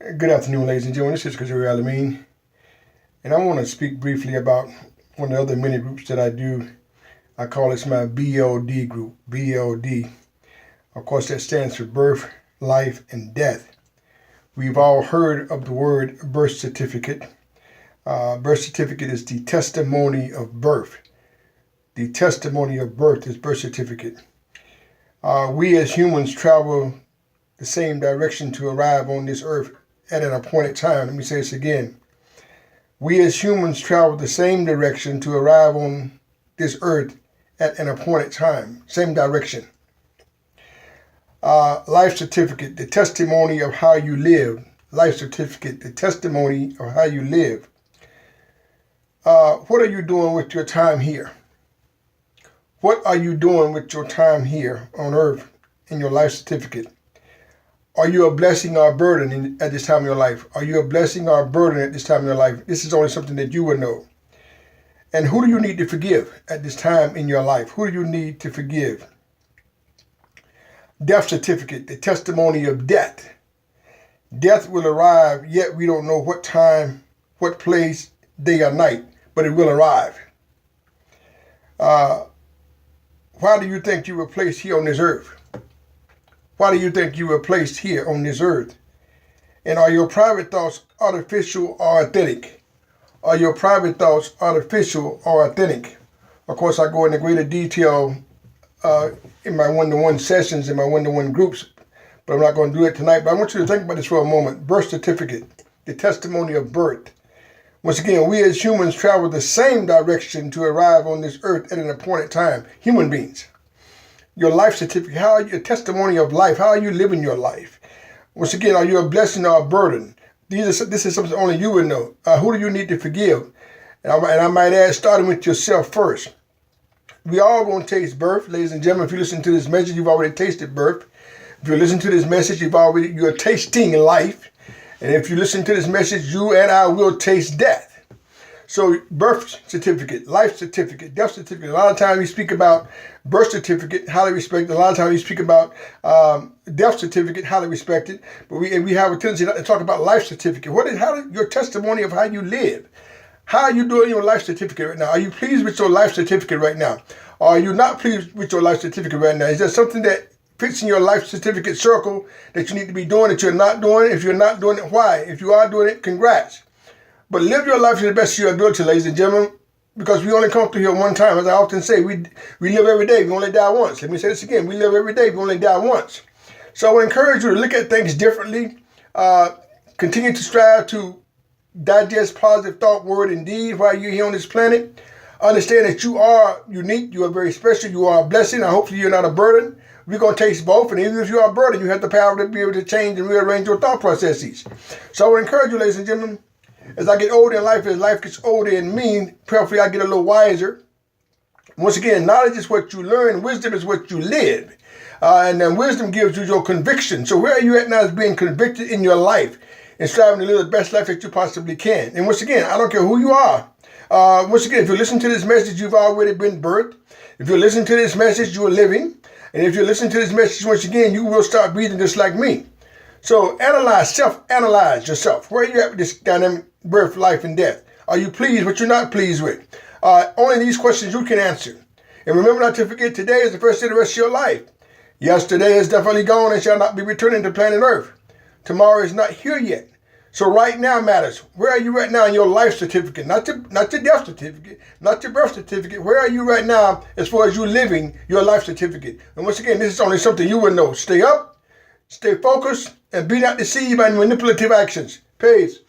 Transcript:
Good afternoon, ladies and gentlemen. This is Kazuri Alameen, and I want to speak briefly about one of the other mini groups that I do. I call this my BLD group. BLD. Of course, that stands for birth, life, and death. We've all heard of the word birth certificate. Birth certificate is the testimony of birth. The testimony of birth is birth certificate. We as humans travel the same direction to arrive on this earth at an appointed time. Let me say this again. We as humans travel the same direction to arrive on this earth at an appointed time. Same direction. Life certificate, the testimony of how you live. Life certificate, the testimony of how you live. What are you doing with your time here? What are you doing with your time here on earth in your life certificate? Are you a blessing or a burden at this time of your life? Are you a blessing or a burden at this time of your life? This is only something that you will know. And who do you need to forgive at this time in your life? Who do you need to forgive? Death certificate, the testimony of death. Death will arrive, yet we don't know what time, what place, day or night, but it will arrive. Why do you think you were placed here on this earth? Why do you think you were placed here on this earth? And are your private thoughts artificial or authentic? Are your private thoughts artificial or authentic? Of course, I go into greater detail in my one-to-one sessions, in my one-to-one groups, but I'm not going to do it tonight. But I want you to think about this for a moment. Birth certificate, the testimony of birth. Once again, we as humans travel the same direction to arrive on this earth at an appointed time. Human beings. Your life certificate, how are your testimony of life? How are you living your life? Once again, are you a blessing or a burden? This is something only you would know. Who do you need to forgive? And I might add, starting with yourself first. We all going to taste birth, ladies and gentlemen. If you listen to this message, you've already tasted birth. If you listen to this message, you're tasting life. And if you listen to this message, you and I will taste death. So birth certificate, life certificate, death certificate. A lot of times we speak about birth certificate, highly respected. A lot of times we speak about death certificate, highly respected. But we have a tendency to talk about life certificate. Your testimony of how you live? How are you doing your life certificate right now? Are you pleased with your life certificate right now? Or are you not pleased with your life certificate right now? Is there something that fits in your life certificate circle that you need to be doing that you're not doing? If you're not doing it, why? If you are doing it, congrats. But live your life to the best of your ability, ladies and gentlemen, because we only come through here one time. As I often say, we live every day. We only die once. Let me say this again. We live every day. We only die once. So I would encourage you to look at things differently. Continue to strive to digest positive thought, word, and deed while you're here on this planet. Understand that you are unique. You are very special. You are a blessing. And hopefully you're not a burden. We're going to taste both. And even if you are a burden, you have the power to be able to change and rearrange your thought processes. So I would encourage you, ladies and gentlemen, as I get older in life, as life gets older in me, prayerfully I get a little wiser. Once again, knowledge is what you learn. Wisdom is what you live. And then wisdom gives you your conviction. So where are you at now as being convicted in your life and striving to live the best life that you possibly can? And once again, I don't care who you are. Once again, if you listen to this message, you've already been birthed. If you listen to this message, you are living. And if you listen to this message once again, you will start breathing just like me. So self-analyze yourself. Where are you at with this dynamic birth, life, and death? Are you pleased with what you're not pleased with? Only these questions you can answer. And remember not to forget, today is the first day of the rest of your life. Yesterday is definitely gone and shall not be returning to planet Earth. Tomorrow is not here yet. So right now matters. Where are you right now in your life certificate? Not your death certificate, not your birth certificate. Where are you right now as far as you living your life certificate? And once again, this is only something you will know. Stay up, stay focused, and be not deceived by manipulative actions. Peace.